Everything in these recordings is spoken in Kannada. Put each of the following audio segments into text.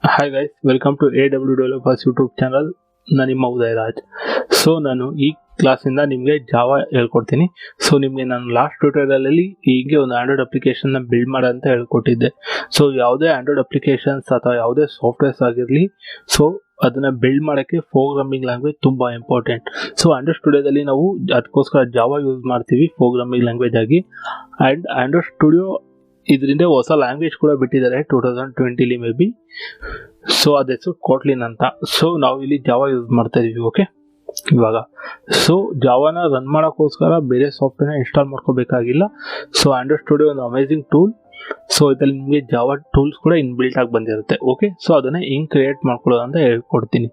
Hi guys, welcome to AW developers YouTube channel. ನಾನು ನಿಮ್ಮ ಉದಯ್ ರಾಜ್. ಸೊ ನಾನು ಈ ಕ್ಲಾಸಿಂದ ನಿಮಗೆ ಜಾವಾ ಹೇಳ್ಕೊಡ್ತೀನಿ. ಸೊ ನಿಮಗೆ ನಾನು ಲಾಸ್ಟ್ ಟ್ಯೂಟೋರಿಯಲಲ್ಲಿ ಹೀಗೆ ಒಂದು ಆಂಡ್ರಾಯ್ಡ್ ಅಪ್ಲಿಕೇಶನ್ನ ಬಿಲ್ಡ್ ಮಾಡ ಅಂತ ಹೇಳ್ಕೊಟ್ಟಿದ್ದೆ. ಸೊ ಯಾವುದೇ ಆಂಡ್ರಾಯ್ಡ್ ಅಪ್ಲಿಕೇಶನ್ಸ್ ಅಥವಾ ಯಾವುದೇ ಸಾಫ್ಟ್ವೇರ್ಸ್ ಆಗಿರಲಿ, ಸೊ ಅದನ್ನು ಬಿಲ್ಡ್ ಮಾಡೋಕ್ಕೆ ಪ್ರೋಗ್ರಾಮಿಂಗ್ ಲ್ಯಾಂಗ್ವೇಜ್ ತುಂಬ ಇಂಪಾರ್ಟೆಂಟ್. ಸೊ ಆಂಡ್ರಾಯ್ಡ್ ಸ್ಟುಡಿಯೋದಲ್ಲಿ ನಾವು ಅದಕ್ಕೋಸ್ಕರ ಜಾವಾ ಯೂಸ್ ಮಾಡ್ತೀವಿ ಪ್ರೋಗ್ರಾಮಿಂಗ್ ಲ್ಯಾಂಗ್ವೇಜ್ ಆಗಿ. ಆ್ಯಂಡ್ ಆಂಡ್ರಾಯ್ಡ್ ಸ್ಟುಡಿಯೋ ಇದರಿಂದ ಹೊಸ ಲ್ಯಾಂಗ್ವೇಜ್ ಕೂಡ ಬಿಟ್ಟಿದ್ದಾರೆ 2020 ಮೇ ಬಿ. ಸೊ ಅದ ಹೆಸರು ಕೋಟ್ಲಿನ್ ಅಂತ. ಸೊ ನಾವು ಇಲ್ಲಿ ಜಾವಾ ಯೂಸ್ ಮಾಡ್ತಾ ಇದೀವಿ. ಓಕೆ, ಇವಾಗ ಸೊ ಜಾವಾನ ರನ್ ಮಾಡೋಕ್ಕೋಸ್ಕರ ಬೇರೆ ಸಾಫ್ಟ್ವೇರ್ನ ಇನ್ಸ್ಟಾಲ್ ಮಾಡ್ಕೋಬೇಕಾಗಿಲ್ಲ. ಸೊ ಆಂಡ್ರಾಯ್ಡ್ ಸ್ಟುಡಿಯೋ ಒಂದು ಅಮೇಜಿಂಗ್ ಟೂಲ್. ಸೊ ಇದರಲ್ಲಿ ನಿಮಗೆ ಜಾವಾ ಟೂಲ್ಸ್ ಕೂಡ ಇನ್ಬಿಲ್ಟ್ ಆಗಿ ಬಂದಿರುತ್ತೆ. ಓಕೆ, ಸೊ ಅದನ್ನ ಹೆಂಗ್ ಕ್ರಿಯೇಟ್ ಮಾಡ್ಕೊಳ್ಳೋದು ಅಂತ ಹೇಳ್ಕೊಡ್ತೀನಿ.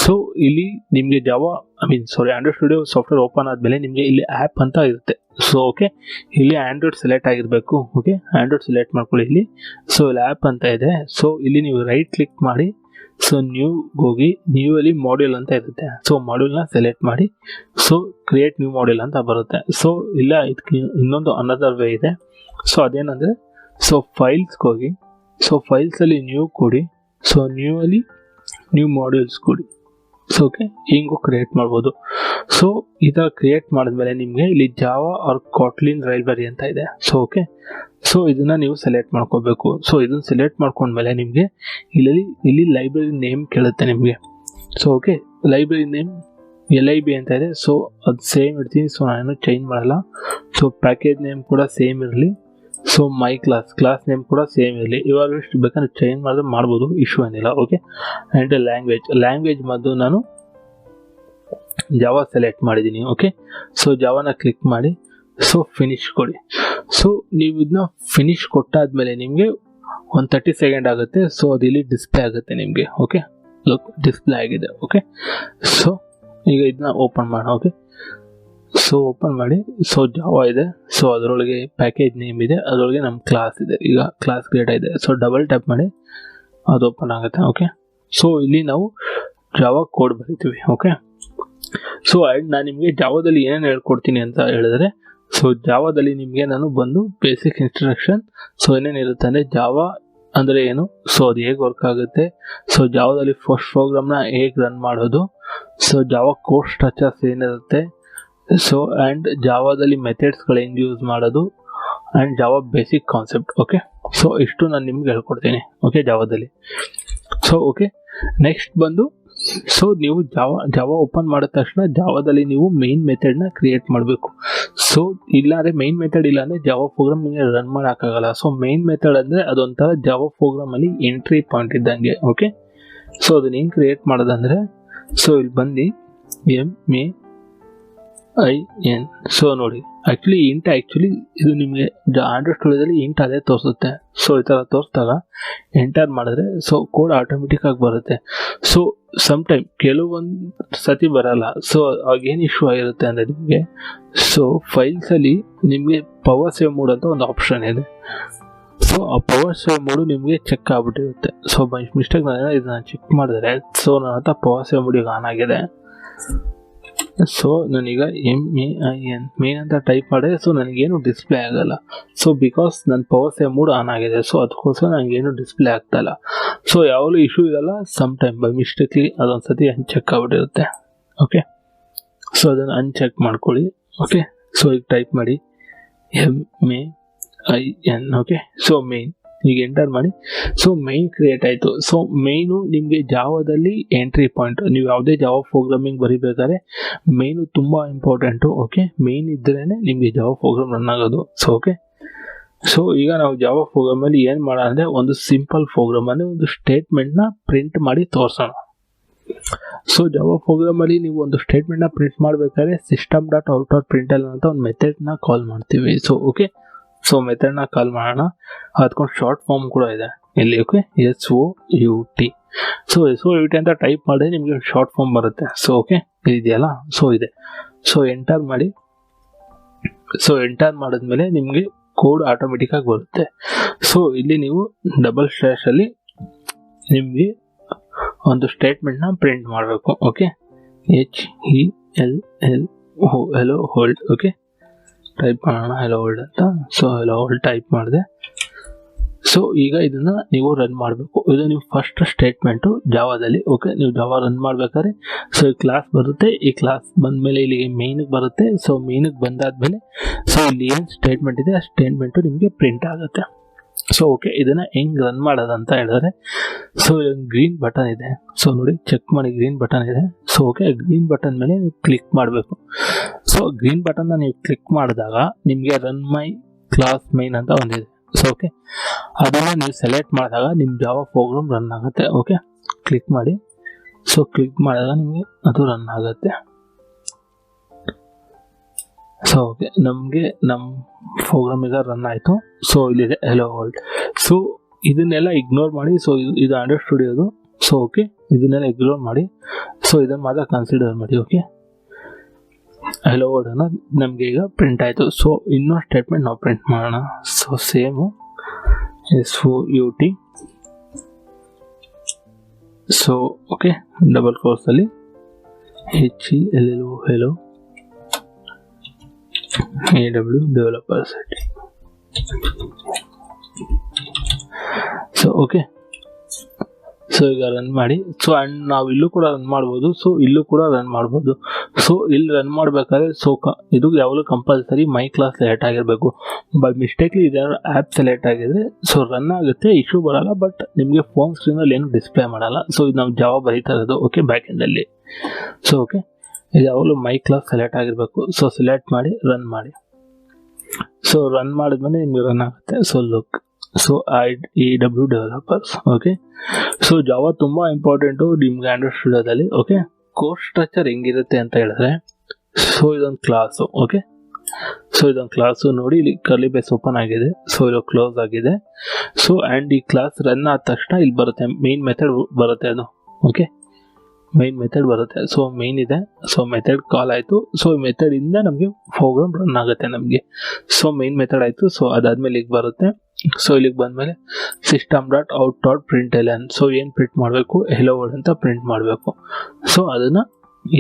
ಸೊ ಇಲ್ಲಿ ನಿಮಗೆ Java Android studio software open ಆದಮೇಲೆ ನಿಮಗೆ ಇಲ್ಲಿ ಆ್ಯಪ್ ಅಂತ ಇರುತ್ತೆ. ಸೊ ಓಕೆ, ಇಲ್ಲಿ ಆಂಡ್ರಾಯ್ಡ್ ಸೆಲೆಕ್ಟ್ ಆಗಿರಬೇಕು. ಓಕೆ, ಆಂಡ್ರಾಯ್ಡ್ ಸೆಲೆಕ್ಟ್ ಮಾಡ್ಕೊಳ್ಳಿ ಇಲ್ಲಿ. ಸೊ ಇಲ್ಲಿ ಆ್ಯಪ್ ಅಂತ ಇದೆ. ಸೊ ಇಲ್ಲಿ ನೀವು ರೈಟ್ ಕ್ಲಿಕ್ ಮಾಡಿ, ಸೊ ನ್ಯೂ ಹೋಗಿ, ನ್ಯೂ ಅಲ್ಲಿ ಮಾಡ್ಯೂಲ್ ಅಂತ ಇರುತ್ತೆ. ಸೊ ಮಾಡ್ಯೂಲ್ನ ಸೆಲೆಕ್ಟ್ ಮಾಡಿ, ಸೊ ಕ್ರಿಯೇಟ್ ನ್ಯೂ ಮಾಡ್ಯೂಲ್ ಅಂತ ಬರುತ್ತೆ. ಸೊ ಇಲ್ಲ, ಇದಕ್ಕೆ ಇನ್ನೊಂದು ಅನದರ್ ವೇ ಇದೆ. ಸೊ ಅದೇನಂದರೆ, ಸೊ ಫೈಲ್ಸ್ಗೆ ಹೋಗಿ, ಸೊ ಫೈಲ್ಸಲ್ಲಿ ನ್ಯೂ ಕೊಡಿ, ಸೊ ನ್ಯೂ ಅಲ್ಲಿ ನ್ಯೂ ಮಾಡ್ಯೂಲ್ಸ್ ಕೊಡಿ. ಸೊ ಓಕೆ, ಹಿಂಗೂ ಕ್ರಿಯೇಟ್ ಮಾಡ್ಬೋದು. ಸೊ ಈ ಥರ ಕ್ರಿಯೇಟ್ ಮಾಡಿದ್ಮೇಲೆ ನಿಮಗೆ ಇಲ್ಲಿ ಜಾವಾ ಆರ್ ಕಾಟ್ಲಿನ್ ಲೈಬ್ರರಿ ಅಂತ ಇದೆ. ಸೊ ಓಕೆ, ಸೊ ಇದನ್ನು ನೀವು ಸೆಲೆಕ್ಟ್ ಮಾಡ್ಕೋಬೇಕು. ಸೊ ಇದನ್ನು ಸೆಲೆಕ್ಟ್ ಮಾಡ್ಕೊಂಡ್ಮೇಲೆ ನಿಮಗೆ ಇಲ್ಲಿ ಲೈಬ್ರರಿ ನೇಮ್ ಕೇಳುತ್ತೆ ನಿಮಗೆ. So okay, library name LIB ಅಂತ ಇದೆ. ಸೊ ಅದು ಸೇಮ್ ಇಡ್ತೀನಿ. ಸೊ ನಾನು ಚೇಂಜ್ ಮಾಡಲ್ಲ. ಸೊ ಪ್ಯಾಕೇಜ್ ನೇಮ್ ಕೂಡ ಸೇಮ್ ಇರಲಿ. ಸೊ ಮೈ ಕ್ಲಾಸ್ ನೇಮ್ ಕೂಡ ಸೇಮ್ ಇರಲಿ. ಇವಾಗ ಎಷ್ಟು ಬೇಕಾದ್ರೆ ಚೇಂಜ್ ಮಾಡಿದ್ರೆ ಮಾಡ್ಬೋದು, ಇಶ್ಯೂ ಏನಿಲ್ಲ. ಓಕೆ, ಆ್ಯಂಡ್ ಲ್ಯಾಂಗ್ವೇಜ್ ಮದ್ದು ನಾನು ಜಾವಾ ಸೆಲೆಕ್ಟ್ ಮಾಡಿದ್ದೀನಿ. ಓಕೆ, ಸೊ ಜಾವಾನ ಕ್ಲಿಕ್ ಮಾಡಿ, ಸೊ ಫಿನಿಶ್ ಕೊಡಿ. ಸೊ ನೀವು ಇದನ್ನ ಫಿನಿಶ್ ಕೊಟ್ಟಾದ್ಮೇಲೆ ನಿಮಗೆ ಒಂದು 30 ಸೆಕೆಂಡ್ ಆಗುತ್ತೆ. ಸೊ ಅದು ಇಲ್ಲಿ ಡಿಸ್ಪ್ಲೇ ಆಗುತ್ತೆ ನಿಮಗೆ. ಓಕೆ, ಡಿಸ್ಪ್ಲೇ ಆಗಿದೆ. ಓಕೆ, ಸೊ ಈಗ ಇದನ್ನ ಓಪನ್ ಮಾಡೋಣ. ಓಕೆ, ಸೊ ಓಪನ್ ಮಾಡಿ, ಸೊ ಜಾವಾ ಇದೆ. ಸೊ ಅದರೊಳಗೆ ಪ್ಯಾಕೇಜ್ ನೇಮ್ ಇದೆ, ಅದರೊಳಗೆ ನಮ್ಮ ಕ್ಲಾಸ್ ಇದೆ. ಈಗ ಕ್ಲಾಸ್ ಕ್ರಿಯೇಟ್ ಇದೆ. ಸೊ ಡಬಲ್ ಟ್ಯಾಪ್ ಮಾಡಿ ಅದು ಓಪನ್ ಆಗುತ್ತೆ. ಓಕೆ, ಸೊ ಇಲ್ಲಿ ನಾವು ಜಾವಾ ಕೋಡ್ ಬರೀತೀವಿ. ಓಕೆ, ಸೊ ನಾನು ನಿಮಗೆ ಜಾವಾದಲ್ಲಿ ಏನೇನು ಹೇಳ್ಕೊಡ್ತೀನಿ ಅಂತ ಹೇಳಿದ್ರೆ, ಸೊ ಜಾವಾದಲ್ಲಿ ನಿಮಗೆ ನಾನು ಬಂದು ಬೇಸಿಕ್ ಇನ್ಸ್ಟ್ರಕ್ಷನ್, ಸೊ ಏನೇನಿರುತ್ತೆ ಅಂದರೆ ಜಾವಾ ಅಂದರೆ ಏನು, ಸೊ ಅದು ಹೇಗೆ ವರ್ಕ್ ಆಗುತ್ತೆ, ಸೊ ಜಾವಾದಲ್ಲಿ ಫಸ್ಟ್ ಪ್ರೋಗ್ರಾಮ್ನ ಹೇಗೆ ರನ್ ಮಾಡೋದು, ಸೊ ಜಾವಾ ಕೋಡ್ ಸ್ಟ್ರಕ್ಚರ್ಸ್ ಏನಿರುತ್ತೆ, ಸೊ ಆ್ಯಂಡ್ ಜಾವಾದಲ್ಲಿ ಮೆಥಡ್ಸ್ಗಳು ಹೆಂಗೆ ಯೂಸ್ ಮಾಡೋದು, and Java basic concept. Okay, so ಇಷ್ಟು ನಾನು ನಿಮ್ಗೆ ಹೇಳ್ಕೊಡ್ತೀನಿ. ಓಕೆ, ಜಾವಾದಲ್ಲಿ. ಸೊ ಓಕೆ, ನೆಕ್ಸ್ಟ್ ಬಂದು, ಸೊ ನೀವು ಜಾವಾ ಓಪನ್ ಮಾಡಿದ ತಕ್ಷಣ ಜಾವಾದಲ್ಲಿ ನೀವು ಮೈನ್ ಮೆಥಡ್ನ ಕ್ರಿಯೇಟ್ ಮಾಡಬೇಕು. ಸೊ ಇಲ್ಲಾಂದರೆ ಮೈನ್ ಮೆಥಡ್ ಇಲ್ಲಾಂದರೆ ಜಾವಾ ಪ್ರೋಗ್ರಾಮ್ ನಿಮಗೆ ರನ್ ಮಾಡೋಕ್ಕಾಗಲ್ಲ. ಸೊ ಮೈನ್ ಮೆಥಡ್ ಅಂದರೆ ಅದೊಂಥರ ಜಾವಾ ಪ್ರೋಗ್ರಾಮಲ್ಲಿ ಎಂಟ್ರಿ ಪಾಯಿಂಟ್ ಇದ್ದಂಗೆ. ಓಕೆ, ಸೊ ಅದನ್ನ ಹೆಂಗೆ ಕ್ರಿಯೇಟ್ ಮಾಡೋದಂದರೆ, ಸೊ ಇಲ್ಲಿ ಬಂದು MAIN. ಸೊ ನೋಡಿ, ಆ್ಯಕ್ಚುಲಿ ಇದು ನಿಮಗೆ ಆಂಡ್ರಾಯ್ಡ್ ಸ್ಟುಡಿಯೋದಲ್ಲಿ ಇಂಟ್ ಅದೇ ತೋರಿಸುತ್ತೆ. ಸೊ ಈ ಥರ ತೋರಿಸಿದಾಗ ಎಂಟರ್ ಮಾಡಿದ್ರೆ ಸೊ ಕೋಡ್ ಆಟೋಮೆಟಿಕ್ ಆಗಿ ಬರುತ್ತೆ. ಸೊ ಸಮ್ಟೈಮ್ ಕೆಲವೊಂದು ಸತಿ ಬರಲ್ಲ. ಸೊ ಆಗೇನು ಇಶ್ಯೂ ಆಗಿರುತ್ತೆ ಅಂದರೆ ನಿಮಗೆ, ಸೊ ಫೈಲ್ಸಲ್ಲಿ ನಿಮಗೆ ಪವರ್ ಸೇವ್ ಮೋಡ್ ಅಂತ ಒಂದು ಆಪ್ಷನ್ ಇದೆ. ಸೊ ಆ ಪವರ್ ಸೇವ್ ಮೋಡು ನಿಮಗೆ ಚೆಕ್ ಆಗ್ಬಿಟ್ಟಿರುತ್ತೆ. ಸೊ ಬೈ ಮಿಸ್ಟೇಕ್ ನಾನು ಇದನ್ನು ಚೆಕ್ ಮಾಡಿದ್ರೆ, ಸೊ ನನ್ನ ಹತ್ರ ಪವರ್ ಸೇವ್ ಮೋಡ್ ಈಗ ಆನ್ ಆಗಿದೆ. ಸೊ ನಾನೀಗ MAIN ಮೇನ್ ಅಂತ ಟೈಪ್ ಮಾಡಿದ್ರೆ ಸೊ ನನಗೇನು ಡಿಸ್ಪ್ಲೇ ಆಗಲ್ಲ. ಸೊ ಬಿಕಾಸ್ ನನ್ನ ಪವರ್ ಸೇವ್ ಮೋಡ್ ಆನ್ ಆಗಿದೆ. ಸೊ ಅದಕ್ಕೋಸ್ಕರ ನನಗೇನು ಡಿಸ್ಪ್ಲೇ ಆಗ್ತಾಯಿಲ್ಲ. ಸೊ ಯಾವಾಗಲೂ ಇಶ್ಯೂ ಇರಲ್ಲ, ಸಮ್ ಟೈಮ್ ಬೈ ಮಿಸ್ಟೇಕ್ಲಿ ಅದೊಂದು ಸತಿ ಅನ್ಚೆಕ್ ಆಗ್ಬಿಟ್ಟಿರುತ್ತೆ. ಓಕೆ, ಸೊ ಅದನ್ನು ಅನ್ಚೆಕ್ ಮಾಡ್ಕೊಳ್ಳಿ. ಓಕೆ, ಸೊ ಈಗ ಟೈಪ್ ಮಾಡಿ MAIN. ಓಕೆ, ಸೊ ಮೇನ್ ಈಗ ಎಂಟರ್ ಮಾಡಿ. ಸೊ ಮೈನ್ ಕ್ರಿಯೇಟ್ ಆಯಿತು. ಸೊ ಮೈನು ನಿಮಗೆ ಜಾವಾದಲ್ಲಿ ಎಂಟ್ರಿ ಪಾಯಿಂಟ್. ನೀವು ಯಾವುದೇ ಜಾವಾ ಪ್ರೋಗ್ರಾಮಿಂಗ್ ಬರೀಬೇಕಾದ್ರೆ ಮೈನು ತುಂಬ ಇಂಪಾರ್ಟೆಂಟು. ಓಕೆ, ಮೈನ್ ಇದ್ರೇ ನಿಮಗೆ ಜಾವಾ ಪ್ರೋಗ್ರಾಮ್ ರನ್ ಆಗೋದು. ಸೊ ಓಕೆ, ಸೊ ಈಗ ನಾವು ಜಾವಾ ಪ್ರೋಗ್ರಾಮಲ್ಲಿ ಏನು ಮಾಡೋಣ ಅಂದರೆ, ಒಂದು ಸಿಂಪಲ್ ಪ್ರೋಗ್ರಾಮ್ ಅಂದರೆ ಒಂದು ಸ್ಟೇಟ್ಮೆಂಟ್ನ ಪ್ರಿಂಟ್ ಮಾಡಿ ತೋರಿಸೋಣ. ಸೊ ಜಾವಾ ಪ್ರೋಗ್ರಾಮಲ್ಲಿ ನೀವು ಒಂದು ಸ್ಟೇಟ್ಮೆಂಟ್ನ ಪ್ರಿಂಟ್ ಮಾಡಬೇಕಾದ್ರೆ system.out.println ಅಂತ ಒಂದು ಮೆಥಡ್ನ ಕಾಲ್ ಮಾಡ್ತೀವಿ. ಸೊ ಓಕೆ, ಸೊ ಮೆಥಡ್ನ ಕಾಲ್ ಮಾಡೋಣ. ಅದಕ್ಕೊಂದು ಶಾರ್ಟ್ ಫಾರ್ಮ್ ಕೂಡ ಇದೆ ಇಲ್ಲಿ. Okay, SOUT. ಸೊ SOUT ಅಂತ ಟೈಪ್ ಮಾಡಿದ್ರೆ ನಿಮಗೆ ಶಾರ್ಟ್ ಫಾರ್ಮ್ ಬರುತ್ತೆ. ಸೊ ಓಕೆ, ಇದೆಯಲ್ಲ, ಸೊ ಇದೆ. ಸೊ ಎಂಟರ್ ಮಾಡಿ. ಸೊ ಎಂಟರ್ ಮಾಡಿದ್ಮೇಲೆ ನಿಮಗೆ ಕೋಡ್ ಆಟೋಮೆಟಿಕ್ ಆಗಿ ಬರುತ್ತೆ. ಸೊ ಇಲ್ಲಿ ನೀವು ಡಬಲ್ ಸ್ಲ್ಯಾಶಲ್ಲಿ ನಿಮಗೆ ಒಂದು ಸ್ಟೇಟ್ಮೆಂಟ್ನ ಪ್ರಿಂಟ್ ಮಾಡಬೇಕು. Okay, HELL hello hold. Okay, type ಮಾಡೋಣ ಹೆಲೋ ವರ್ಲ್ಡ್ ಅಂತ. ಸೊ ಹೆಲೋ ವರ್ಲ್ಡ್ ಟೈಪ್ ಮಾಡಿದೆ. ಸೊ ಈಗ ಇದನ್ನ ನೀವು ರನ್ ಮಾಡಬೇಕು. ಇದು ನೀವು ಫಸ್ಟ್ ಸ್ಟೇಟ್ಮೆಂಟು ಜಾವಾದಲ್ಲಿ. ಓಕೆ, ನೀವು ಜಾವಾ ರನ್ ಮಾಡ್ಬೇಕಾದ್ರೆ ಸೊ ಈ ಕ್ಲಾಸ್ ಬರುತ್ತೆ. ಈ ಕ್ಲಾಸ್ ಬಂದಮೇಲೆ ಇಲ್ಲಿಗೆ ಮೇಯ್ನಿಗೆ ಬರುತ್ತೆ. ಸೊ ಮೇಯ್ನಿಗೆ ಬಂದಾದ್ಮೇಲೆ ಸೊ ಇಲ್ಲಿ ಏನು ಸ್ಟೇಟ್ಮೆಂಟ್ ಇದೆ ಆ ಸ್ಟೇಟ್ಮೆಂಟು ನಿಮಗೆ ಪ್ರಿಂಟ್ ಆಗುತ್ತೆ. ಸೊ ಓಕೆ, ಇದನ್ನ ಹೆಂಗ್ ರನ್ ಮಾಡೋದಂತ ಹೇಳಿದ್ರೆ ಸೊ ಗ್ರೀನ್ ಬಟನ್ ಇದೆ. ಸೊ ನೋಡಿ, ಚೆಕ್ ಮಾಡಿ, ಗ್ರೀನ್ ಬಟನ್ ಇದೆ. ಸೊ ಓಕೆ, ಗ್ರೀನ್ ಬಟನ್ ಮೇಲೆ ನೀವು ಕ್ಲಿಕ್ ಮಾಡಬೇಕು. ಸೊ ಗ್ರೀನ್ ಬಟನ್ನ ನೀವು ಕ್ಲಿಕ್ ಮಾಡಿದಾಗ ನಿಮಗೆ ರನ್ ಮೈ ಕ್ಲಾಸ್ ಮೈನ್ ಅಂತ ಒಂದಿದೆ. ಸೊ ಓಕೆ, ಅದನ್ನು ನೀವು ಸೆಲೆಕ್ಟ್ ಮಾಡಿದಾಗ ನಿಮ್ಮ ಜಾವಾ ಪ್ರೋಗ್ರಾಮ್ ರನ್ ಆಗುತ್ತೆ. ಓಕೆ, ಕ್ಲಿಕ್ ಮಾಡಿ. ಸೊ ಕ್ಲಿಕ್ ಮಾಡಿದಾಗ ನಿಮಗೆ ಅದು ರನ್ ಆಗುತ್ತೆ. ಸೊ ಓಕೆ, ನಮಗೆ ನಮ್ಮ ಪ್ರೋಗ್ರಾಮ್ ಈಗ ರನ್ ಆಯಿತು. ಸೊ ಇಲ್ಲಿದೆ ಹೆಲೋ ವರ್ಲ್ಡ್. ಸೊ ಇದನ್ನೆಲ್ಲ ಇಗ್ನೋರ್ ಮಾಡಿ. ಸೊ ಇದು ಆಂಡ್ರಾಯ್ಡ್ ಸ್ಟುಡಿಯೋದು. ಸೊ ಓಕೆ, ಇದನ್ನೆಲ್ಲ ಇಗ್ನೋರ್ ಮಾಡಿ. ಸೊ ಇದನ್ನು ಮಾತ್ರ ಕನ್ಸಿಡರ್ ಮಾಡಿ. ಓಕೆ, ಹೆಲೋ ವರ್ಲ್ಡ್ ಅನ್ನೋದು ನಮಗೆ ಈಗ ಪ್ರಿಂಟ್ ಆಯಿತು. ಸೊ ಇನ್ನೊಂದು ಸ್ಟೇಟ್ಮೆಂಟ್ ನಾವು ಪ್ರಿಂಟ್ ಮಾಡೋಣ. So same SOUT. So okay, double ಕೋರ್ಸಲ್ಲಿ HELLO hello AW developers. So okay, so ಈಗ ರನ್ ಮಾಡಿ. ಸೊ ಆ್ಯಂಡ್ ನಾವು ಇಲ್ಲೂ ಕೂಡ ರನ್ ಮಾಡ್ಬೋದು. ಸೊ ಇಲ್ಲೂ ಕೂಡ ರನ್ ಮಾಡ್ಬೋದು. ಸೊ ಇಲ್ಲಿ ರನ್ ಮಾಡಬೇಕಾದ್ರೆ ಸೊ ಇದು ಯಾವಾಗಲೂ ಕಂಪಲ್ಸರಿ ಮೈ ಕ್ಲಾಸ್ ಸೆಲೆಕ್ಟ್ ಆಗಿರಬೇಕು. ಬೈ ಮಿಸ್ಟೇಕ್ಲಿ ಇದಾದ್ರು ಆ್ಯಪ್ ಸೆಲೆಕ್ಟ್ ಆಗಿದ್ರೆ ಸೊ ರನ್ ಆಗುತ್ತೆ, ಇಶ್ಯೂ ಬರೋಲ್ಲ. ಬಟ್ ನಿಮಗೆ ಫೋನ್ ಸ್ಕ್ರೀನಲ್ಲಿ ಏನು ಡಿಸ್ಪ್ಲೇ ಮಾಡಲ್ಲ. ಸೊ ಇದು ನಾವು ಜಾವಾ ಬರೀತಾ ಇರೋದು. ಓಕೆ, ಬ್ಯಾಕ್ ಎಂಡಲ್ಲಿ. ಸೊ ಓಕೆ, ಇದು ಯಾವಾಗಲೂ ಮೈ ಕ್ಲಾಸ್ ಸೆಲೆಕ್ಟ್ ಆಗಿರಬೇಕು. ಸೊ ಸೆಲೆಕ್ಟ್ ಮಾಡಿ ರನ್ ಮಾಡಿ. ಸೊ ರನ್ ಮಾಡಿದ್ಮೇಲೆ ನಿಮಗೆ ರನ್ ಆಗುತ್ತೆ. So look, so EW developers. Okay, so Java ತುಂಬ ಇಂಪಾರ್ಟೆಂಟು ನಿಮ್ಗೆ ಆಂಡ್ರಾಯ್ಡ್ ಸ್ಟುಡಿಯೋದಲ್ಲಿ. ಓಕೆ, ಕೋರ್ಸ್ ಸ್ಟ್ರಕ್ಚರ್ ಹೆಂಗಿರುತ್ತೆ ಅಂತ ಹೇಳಿದ್ರೆ ಸೊ ಇದೊಂದು ಕ್ಲಾಸು. ಓಕೆ, ಸೊ ಇದೊಂದು ಕ್ಲಾಸು ನೋಡಿ, ಇಲ್ಲಿ ಕರ್ಲಿ ಬೇಸ್ ಓಪನ್ ಆಗಿದೆ. ಸೊ ಇದು ಕ್ಲೋಸ್ ಆಗಿದೆ. ಸೊ ಆ್ಯಂಡ್ ಈ ಕ್ಲಾಸ್ ರನ್ ಆದ ತಕ್ಷಣ ಇಲ್ಲಿ ಬರುತ್ತೆ ಮೇನ್ ಮೆಥಡ್ ಬರುತ್ತೆ ಅದು. ಓಕೆ, ಮೈನ್ ಮೆಥಡ್ ಬರುತ್ತೆ. ಸೊ ಮೈನ್ ಇದೆ. ಸೊ ಮೆಥಡ್ ಕಾಲ್ ಆಯಿತು. ಸೊ ಈ ಮೆಥಡಿಂದ ನಮಗೆ ಪ್ರೋಗ್ರಾಮ್ ರನ್ ಆಗುತ್ತೆ ನಮಗೆ. ಸೊ ಮೈನ್ ಮೆಥಡ್ ಆಯಿತು. ಸೊ ಅದಾದ್ಮೇಲೆ ಇಲ್ಲಿಗೆ ಬರುತ್ತೆ. ಸೊ ಇಲ್ಲಿಗೆ ಬಂದಮೇಲೆ system.out.println. ಸೊ ಏನು ಪ್ರಿಂಟ್ ಮಾಡಬೇಕು, ಹೆಲೋ ವರ್ಲ್ಡ್ ಅಂತ ಪ್ರಿಂಟ್ ಮಾಡಬೇಕು. ಸೊ ಅದನ್ನು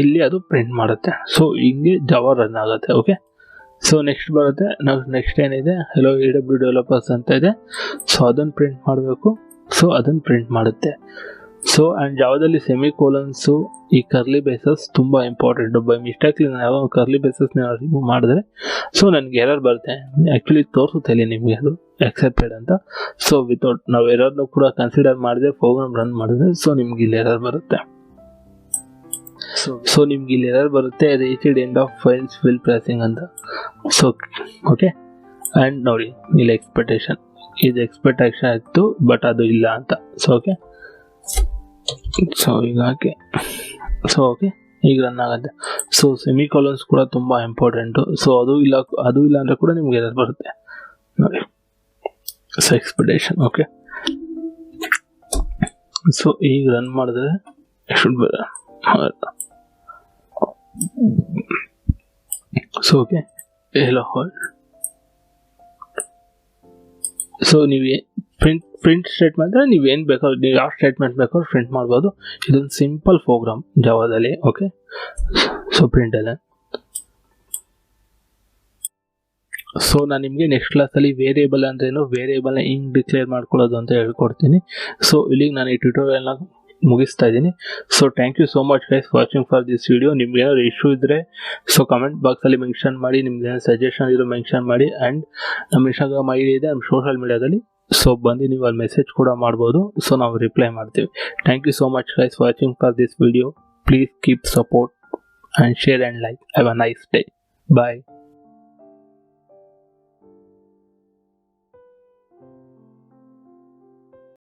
ಇಲ್ಲಿ ಅದು ಪ್ರಿಂಟ್ ಮಾಡುತ್ತೆ. ಸೊ ಹಿಂಗೆ ಜಾವಾ ರನ್ ಆಗುತ್ತೆ. ಓಕೆ, ಸೊ ನೆಕ್ಸ್ಟ್ ಬರುತ್ತೆ. ನೆಕ್ಸ್ಟ್ ಏನಿದೆ, ಹೆಲೋ AW ಡೆವಲಪರ್ಸ್ ಅಂತ ಇದೆ. ಸೊ ಅದನ್ನು ಪ್ರಿಂಟ್ ಮಾಡಬೇಕು. ಸೊ ಅದನ್ನು ಪ್ರಿಂಟ್ ಮಾಡುತ್ತೆ. ಸೊ ಆ್ಯಂಡ್ ಜಾವಾದಲ್ಲಿ ಸೆಮಿಕೋಲನ್ಸು ಈ ಕರ್ಲಿ ಬೇಸಸ್ ತುಂಬ ಇಂಪಾರ್ಟೆಂಟು. ಬೈ ಮಿಸ್ಟೇಕ್ಲಿ ನಾನು ಯಾವ ಕರ್ಲಿ ಬೇಸಸ್ನ ರಿಮೂವ್ ಮಾಡಿದ್ರೆ ಸೊ ನನಗೆ ಎರರ್ ಬರುತ್ತೆ. ಆ್ಯಕ್ಚುಲಿ ತೋರಿಸುತ್ತೆ ಇಲ್ಲಿ ನಿಮಗೆ ಅದು ಎಕ್ಸೆಪ್ಟೆಡ್ ಅಂತ. ಸೊ ವಿತೌಟ್ ನಾವು ಎರರ್ನು ಕೂಡ ಕನ್ಸಿಡರ್ ಮಾಡಿದೆ ಪ್ರೋಗ್ರಾಮ್ ರನ್ ಮಾಡಿದ್ರೆ ಸೊ ನಿಮ್ಗೆ ಇಲ್ಲಿ ಎರರ್ ಬರುತ್ತೆ. ಸೊ ನಿಮ್ಗೆ ಇಲ್ಲಿ ಎರರ್ ಬರುತ್ತೆ, reached end of files will pressing ಅಂತ. ಸೊ ಓಕೆ, ಆ್ಯಂಡ್ ನೋಡಿ ಇಲ್ಲಿ ಎಕ್ಸ್ಪೆಕ್ಟೇಷನ್, ಇದು ಎಕ್ಸ್ಪೆಕ್ಟೇಷನ್ ಇತ್ತು ಬಟ್ ಅದು ಇಲ್ಲ ಅಂತ. ಸೊ ಓಕೆ, ಸೊ ಹೀಗಾಗಿ ಸೊ ಓಕೆ, ಈಗ ರನ್ ಆಗುತ್ತೆ. ಸೊ ಸೆಮಿಕೋಲನ್ಸ್ ಕೂಡ ತುಂಬ ಇಂಪಾರ್ಟೆಂಟು. ಸೊ ಅದು ಇಲ್ಲ ಅಂದರೆ ಕೂಡ ನಿಮ್ಗೆ ಎರರ್ ಬರುತ್ತೆ ನೋಡಿ. So expectation. ಓಕೆ, ಸೊ ಈಗ ರನ್ ಮಾಡಿದ್ರೆ ಶುಡ್ ಬರ. So okay, hello world. So ನೀವು ಪ್ರಿಂಟ್ ಸ್ಟೇಟ್ಮೆಂಟ್ ಅಂದರೆ ನೀವೇನು ಬೇಕಾದ್ರೂ, ನೀವು ಯಾವ ಸ್ಟೇಟ್ಮೆಂಟ್ ಬೇಕಾದ್ರೂ ಪ್ರಿಂಟ್ ಮಾಡ್ಬೋದು. ಇದೊಂದು ಸಿಂಪಲ್ ಪ್ರೋಗ್ರಾಮ್ ಜಾವಾದಲ್ಲಿ. ಓಕೆ, ಸೊ ಪ್ರಿಂಟಲ್ಲಿ. ಸೊ ನಾನು ನಿಮಗೆ ನೆಕ್ಸ್ಟ್ ಕ್ಲಾಸಲ್ಲಿ ವೇರಿಯೇಬಲ್ ಅಂದ್ರೇನು, ವೇರಿಯೇಬಲ್ನ ಹಿಂಗೆ ಡಿಕ್ಲೇರ್ ಮಾಡ್ಕೊಳ್ಳೋದು ಅಂತ ಹೇಳ್ಕೊಡ್ತೀನಿ. ಸೊ ಇಲ್ಲಿಗೆ ನಾನು ಈ ಟ್ಯೂಟೋರಿಯಲ್ನ ಮುಗಿಸ್ತಾ ಇದ್ದೀನಿ. So thank you so much guys watching for this video. ನಿಮ್ಗೆ ಏನಾದ್ರು ಇಶ್ಯೂ ಇದ್ದರೆ ಸೊ ಕಮೆಂಟ್ ಬಾಕ್ಸಲ್ಲಿ ಮೆನ್ಷನ್ ಮಾಡಿ, ನಿಮ್ಗೆ ಏನಾದ್ರು ಸಜೆಷನ್ ಇರೋ ಮೆನ್ಷನ್ ಮಾಡಿ. ಆ್ಯಂಡ್ ನಮ್ಮ ಇನ್ಸ್ಟಾಗ್ರಾಮ್ ID ಇದೆ, ನಮ್ಮ ಸೋಷಲ್ ಮೀಡಿಯಾದಲ್ಲಿ. ಸೊ ಬಂದು ನೀವು ಅಲ್ಲಿ ಮೆಸೇಜ್ ಕೂಡ ಮಾಡ್ಬೋದು. ಸೊ ನಾವು ರಿಪ್ಲೈ ಮಾಡ್ತೀವಿ. Thank you so much guys watching for this video. Please keep support and share and like. Have a nice day. Bye.